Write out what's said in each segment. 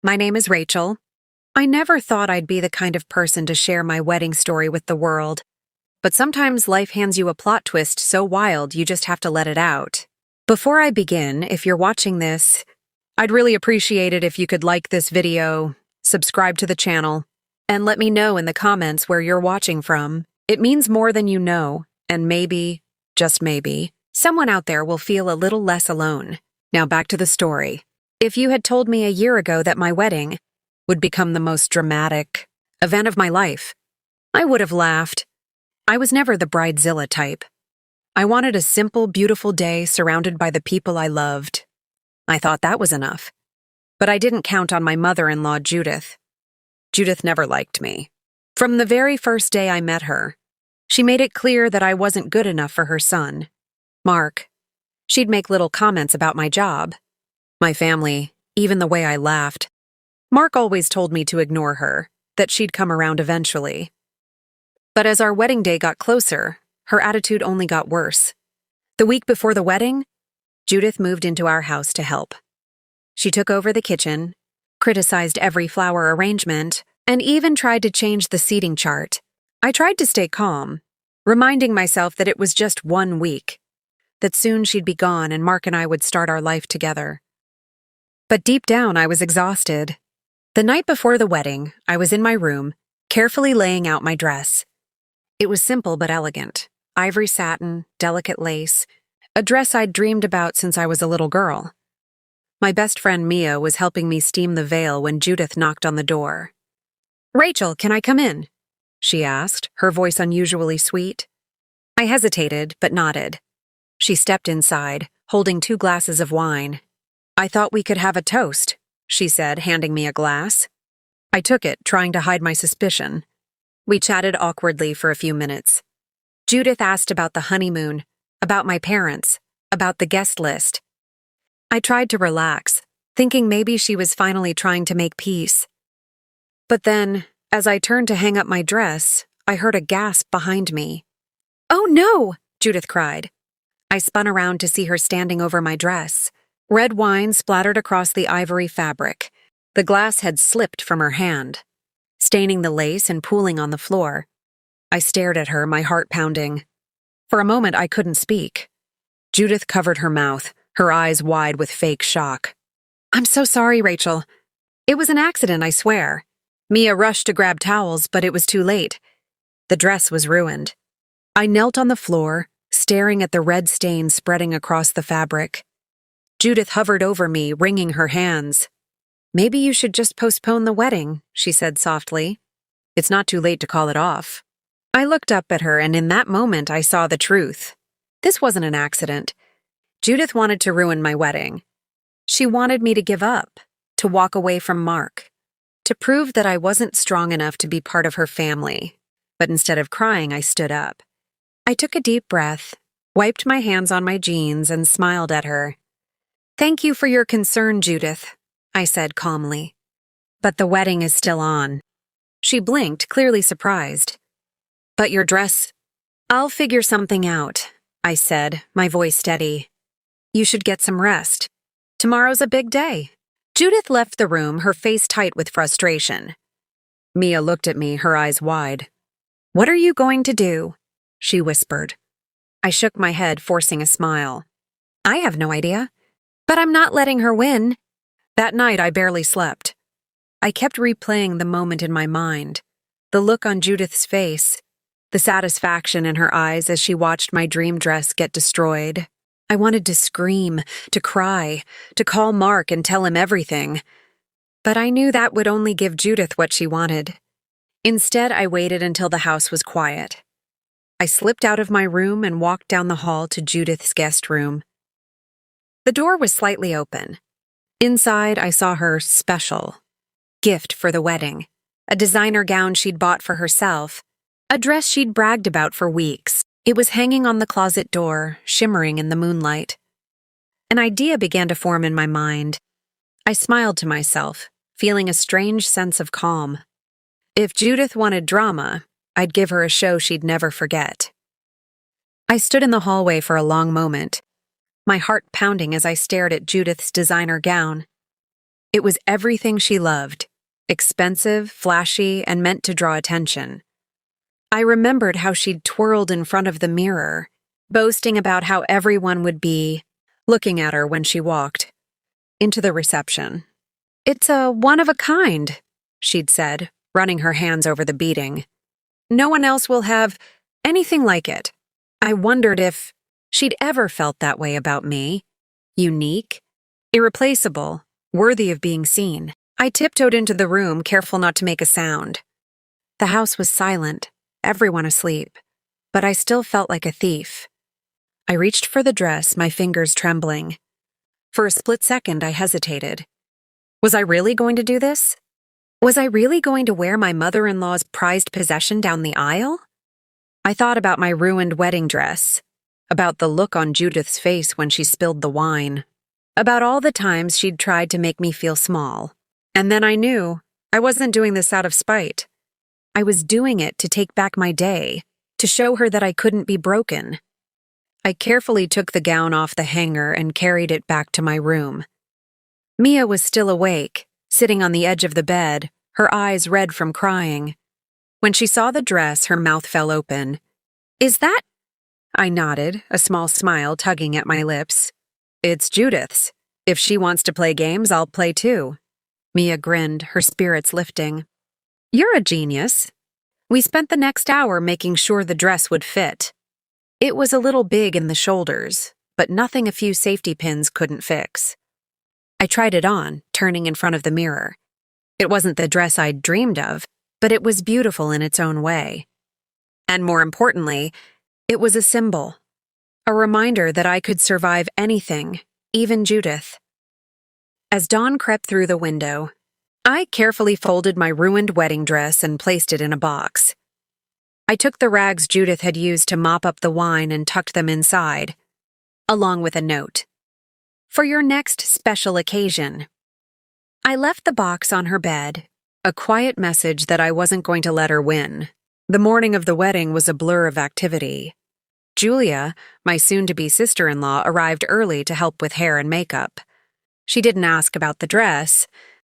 My name is Rachel. I never thought I'd be the kind of person to share my wedding story with the world, but sometimes life hands you a plot twist so wild you just have to let it out. Before I begin, if you're watching this, I'd really appreciate it if you could like this video, subscribe to the channel, and let me know in the comments where you're watching from. It means more than you know, and maybe, just maybe, someone out there will feel a little less alone. Now back to the story. If you had told me a year ago that my wedding would become the most dramatic event of my life, I would have laughed. I was never the bridezilla type. I wanted a simple, beautiful day surrounded by the people I loved. I thought that was enough. But I didn't count on my mother-in-law, Judith. Judith never liked me. From the very first day I met her, she made it clear that I wasn't good enough for her son, Mark. She'd make little comments about my job, my family, even the way I laughed. Mark always told me to ignore her, that she'd come around eventually. But as our wedding day got closer, her attitude only got worse. The week before the wedding, Judith moved into our house to help. She took over the kitchen, criticized every flower arrangement, and even tried to change the seating chart. I tried to stay calm, reminding myself that it was just 1 week, that soon she'd be gone and Mark and I would start our life together. But deep down, I was exhausted. The night before the wedding, I was in my room, carefully laying out my dress. It was simple but elegant. Ivory satin, delicate lace, a dress I'd dreamed about since I was a little girl. My best friend Mia was helping me steam the veil when Judith knocked on the door. "Rachel, can I come in?" she asked, her voice unusually sweet. I hesitated, but nodded. She stepped inside, holding 2 glasses of wine. "I thought we could have a toast," she said, handing me a glass. I took it, trying to hide my suspicion. We chatted awkwardly for a few minutes. Judith asked about the honeymoon, about my parents, about the guest list. I tried to relax, thinking maybe she was finally trying to make peace. But then, as I turned to hang up my dress, I heard a gasp behind me. "Oh no!" Judith cried. I spun around to see her standing over my dress. Red wine splattered across the ivory fabric. The glass had slipped from her hand, staining the lace and pooling on the floor. I stared at her, my heart pounding. For a moment, I couldn't speak. Judith covered her mouth, her eyes wide with fake shock. "I'm so sorry, Rachel. It was an accident, I swear." Mia rushed to grab towels, but it was too late. The dress was ruined. I knelt on the floor, staring at the red stain spreading across the fabric. Judith hovered over me, wringing her hands. "Maybe you should just postpone the wedding," she said softly. "It's not too late to call it off." I looked up at her, and in that moment I saw the truth. This wasn't an accident. Judith wanted to ruin my wedding. She wanted me to give up, to walk away from Mark, to prove that I wasn't strong enough to be part of her family. But instead of crying, I stood up. I took a deep breath, wiped my hands on my jeans, and smiled at her. "Thank you for your concern, Judith," I said calmly. "But the wedding is still on." She blinked, clearly surprised. "But your dress—" "I'll figure something out," I said, my voice steady. "You should get some rest. Tomorrow's a big day." Judith left the room, her face tight with frustration. Mia looked at me, her eyes wide. "What are you going to do?" she whispered. I shook my head, forcing a smile. "I have no idea. But I'm not letting her win." That night, I barely slept. I kept replaying the moment in my mind, the look on Judith's face, the satisfaction in her eyes as she watched my dream dress get destroyed. I wanted to scream, to cry, to call Mark and tell him everything. But I knew that would only give Judith what she wanted. Instead, I waited until the house was quiet. I slipped out of my room and walked down the hall to Judith's guest room. The door was slightly open. Inside, I saw her special gift for the wedding, a designer gown she'd bought for herself, a dress she'd bragged about for weeks. It was hanging on the closet door, shimmering in the moonlight. An idea began to form in my mind. I smiled to myself, feeling a strange sense of calm. If Judith wanted drama, I'd give her a show she'd never forget. I stood in the hallway for a long moment, my heart pounding as I stared at Judith's designer gown. It was everything she loved, expensive, flashy, and meant to draw attention. I remembered how she'd twirled in front of the mirror, boasting about how everyone would be looking at her when she walked into the reception. "It's a one-of-a-kind," she'd said, running her hands over the beading. "No one else will have anything like it." I wondered if she'd ever felt that way about me. Unique, irreplaceable, worthy of being seen. I tiptoed into the room, careful not to make a sound. The house was silent, everyone asleep, but I still felt like a thief. I reached for the dress, my fingers trembling. For a split second, I hesitated. Was I really going to do this? Was I really going to wear my mother-in-law's prized possession down the aisle? I thought about my ruined wedding dress, about the look on Judith's face when she spilled the wine, about all the times she'd tried to make me feel small. And then I knew I wasn't doing this out of spite. I was doing it to take back my day, to show her that I couldn't be broken. I carefully took the gown off the hanger and carried it back to my room. Mia was still awake, sitting on the edge of the bed, her eyes red from crying. When she saw the dress, her mouth fell open. "Is that—" I nodded, a small smile tugging at my lips. "It's Judith's. If she wants to play games, I'll play too." Mia grinned, her spirits lifting. "You're a genius." We spent the next hour making sure the dress would fit. It was a little big in the shoulders, but nothing a few safety pins couldn't fix. I tried it on, turning in front of the mirror. It wasn't the dress I'd dreamed of, but it was beautiful in its own way. And more importantly, it was a symbol, a reminder that I could survive anything, even Judith. As dawn crept through the window, I carefully folded my ruined wedding dress and placed it in a box. I took the rags Judith had used to mop up the wine and tucked them inside, along with a note. "For your next special occasion." I left the box on her bed, a quiet message that I wasn't going to let her win. The morning of the wedding was a blur of activity. Julia, my soon-to-be sister-in-law, arrived early to help with hair and makeup. She didn't ask about the dress,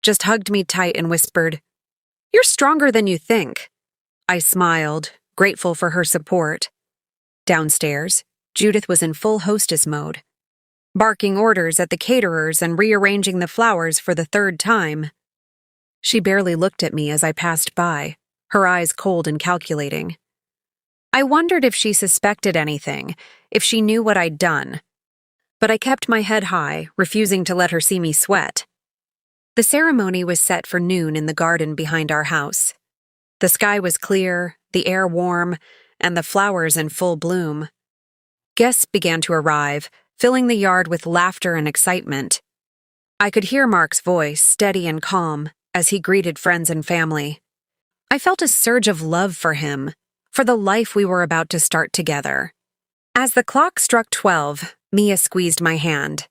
just hugged me tight and whispered, "You're stronger than you think." I smiled, grateful for her support. Downstairs, Judith was in full hostess mode, barking orders at the caterers and rearranging the flowers for the third time. She barely looked at me as I passed by, her eyes cold and calculating. I wondered if she suspected anything, if she knew what I'd done. But I kept my head high, refusing to let her see me sweat. The ceremony was set for noon in the garden behind our house. The sky was clear, the air warm, and the flowers in full bloom. Guests began to arrive, filling the yard with laughter and excitement. I could hear Mark's voice, steady and calm, as he greeted friends and family. I felt a surge of love for him, for the life we were about to start together. As the clock struck 12, Mia squeezed my hand.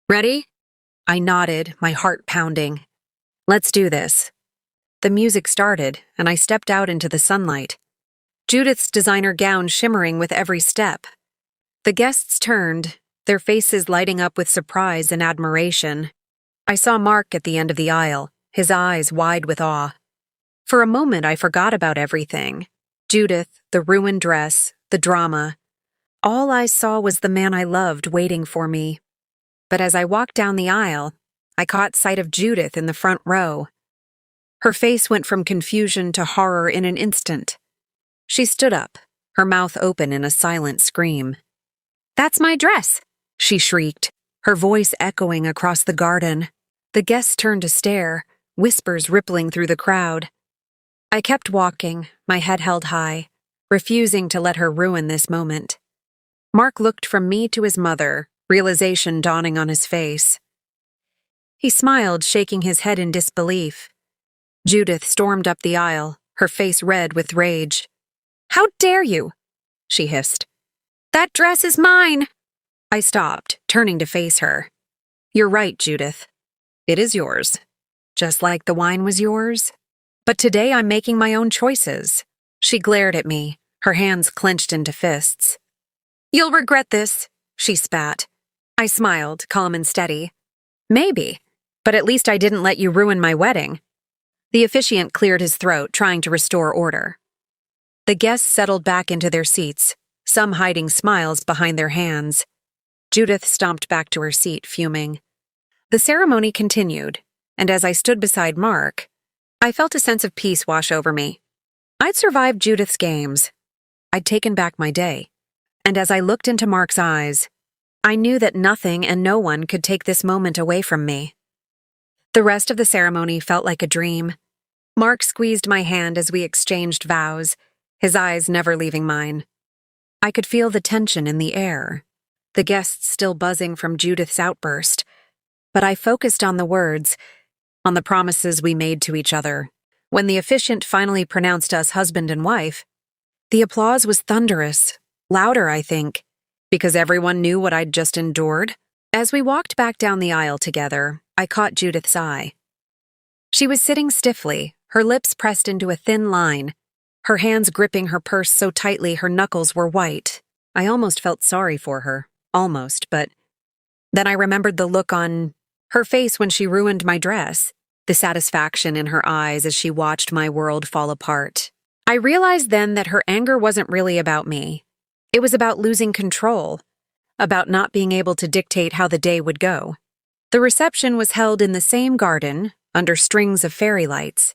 "Ready?" I nodded, my heart pounding. "Let's do this." The music started, and I stepped out into the sunlight. Judith's designer gown shimmering with every step. The guests turned, their faces lighting up with surprise and admiration. I saw Mark at the end of the aisle, his eyes wide with awe. For a moment, I forgot about everything. Judith, the ruined dress, the drama. All I saw was the man I loved waiting for me. But as I walked down the aisle, I caught sight of Judith in the front row. Her face went from confusion to horror in an instant. She stood up, her mouth open in a silent scream. "That's my dress!" she shrieked, her voice echoing across the garden. The guests turned to stare, whispers rippling through the crowd. I kept walking, my head held high, refusing to let her ruin this moment. Mark looked from me to his mother, realization dawning on his face. He smiled, shaking his head in disbelief. Judith stormed up the aisle, her face red with rage. "How dare you?" she hissed. "That dress is mine!" I stopped, turning to face her. "You're right, Judith. It is yours. Just like the wine was yours. But today I'm making my own choices." She glared at me, her hands clenched into fists. "You'll regret this," she spat. I smiled, calm and steady. "Maybe. But at least I didn't let you ruin my wedding. The officiant cleared his throat, trying to restore order. The guests settled back into their seats, some hiding smiles behind their hands. Judith stomped back to her seat, fuming. The ceremony continued, and as I stood beside Mark, I felt a sense of peace wash over me. I'd survived Judith's games. I'd taken back my day. And as I looked into Mark's eyes, I knew that nothing and no one could take this moment away from me. The rest of the ceremony felt like a dream. Mark squeezed my hand as we exchanged vows, his eyes never leaving mine. I could feel the tension in the air, the guests still buzzing from Judith's outburst, but I focused on the words, on the promises we made to each other. When the officiant finally pronounced us husband and wife, the applause was thunderous, louder, I think, because everyone knew what I'd just endured. As we walked back down the aisle together, I caught Judith's eye. She was sitting stiffly, her lips pressed into a thin line, her hands gripping her purse so tightly her knuckles were white. I almost felt sorry for her, almost, but then I remembered the look on her face when she ruined my dress, the satisfaction in her eyes as she watched my world fall apart. I realized then that her anger wasn't really about me. It was about losing control, about not being able to dictate how the day would go. The reception was held in the same garden, under strings of fairy lights.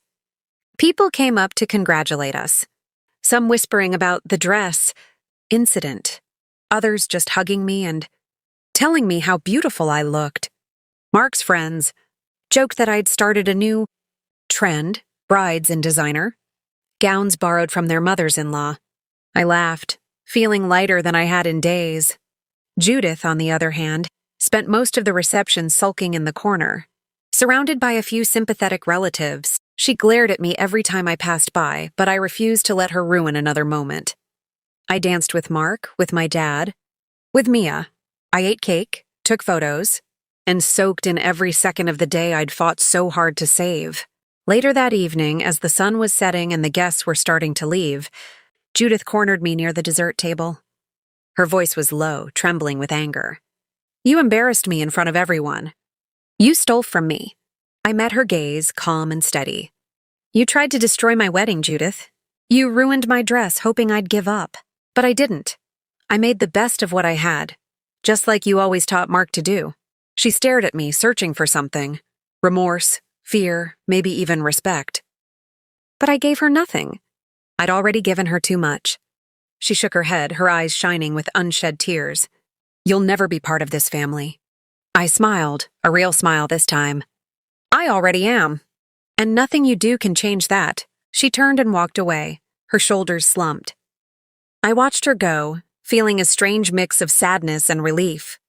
People came up to congratulate us, some whispering about the dress incident, others just hugging me and telling me how beautiful I looked. Mark's friends joked that I'd started a new trend, brides in designer, gowns borrowed from their mothers-in-law. I laughed, feeling lighter than I had in days. Judith, on the other hand, spent most of the reception sulking in the corner. Surrounded by a few sympathetic relatives, she glared at me every time I passed by, but I refused to let her ruin another moment. I danced with Mark, with my dad, with Mia. I ate cake, took photos, and soaked in every second of the day I'd fought so hard to save. Later that evening, as the sun was setting and the guests were starting to leave, Judith cornered me near the dessert table. Her voice was low, trembling with anger. "You embarrassed me in front of everyone. You stole from me." I met her gaze, calm and steady. "You tried to destroy my wedding, Judith. You ruined my dress, hoping I'd give up. But I didn't. I made the best of what I had, just like you always taught Mark to do." She stared at me, searching for something. Remorse, fear, maybe even respect. But I gave her nothing. I'd already given her too much. She shook her head, her eyes shining with unshed tears. "You'll never be part of this family." I smiled, a real smile this time. "I already am. And nothing you do can change that." She turned and walked away, her shoulders slumped. I watched her go, feeling a strange mix of sadness and relief.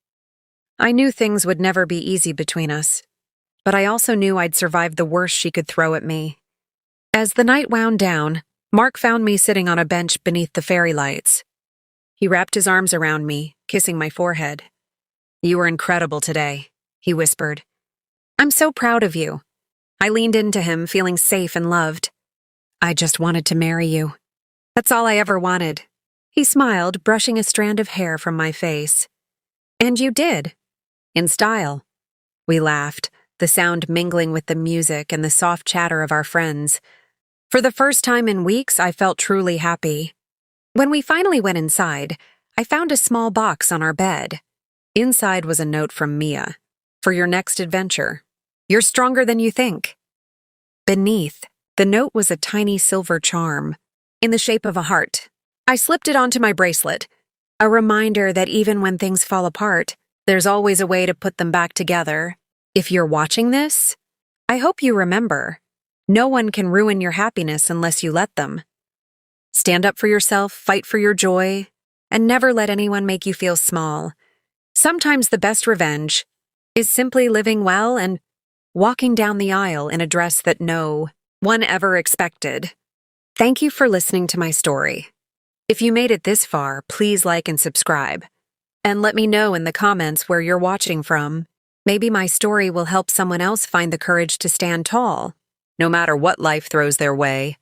I knew things would never be easy between us, but I also knew I'd survived the worst she could throw at me. As the night wound down, Mark found me sitting on a bench beneath the fairy lights. He wrapped his arms around me, kissing my forehead. "You were incredible today," he whispered. "I'm so proud of you." I leaned into him, feeling safe and loved. "I just wanted to marry you. That's all I ever wanted." He smiled, brushing a strand of hair from my face. "And you did. In style." We laughed, the sound mingling with the music and the soft chatter of our friends. For the first time in weeks, I felt truly happy. When we finally went inside, I found a small box on our bed. Inside was a note from Mia. "For your next adventure. You're stronger than you think." Beneath, the note was a tiny silver charm, in the shape of a heart. I slipped it onto my bracelet, a reminder that even when things fall apart, there's always a way to put them back together. If you're watching this, I hope you remember, no one can ruin your happiness unless you let them. Stand up for yourself, fight for your joy, and never let anyone make you feel small. Sometimes the best revenge is simply living well and walking down the aisle in a dress that no one ever expected. Thank you for listening to my story. If you made it this far, please like and subscribe. And let me know in the comments where you're watching from. Maybe my story will help someone else find the courage to stand tall, no matter what life throws their way.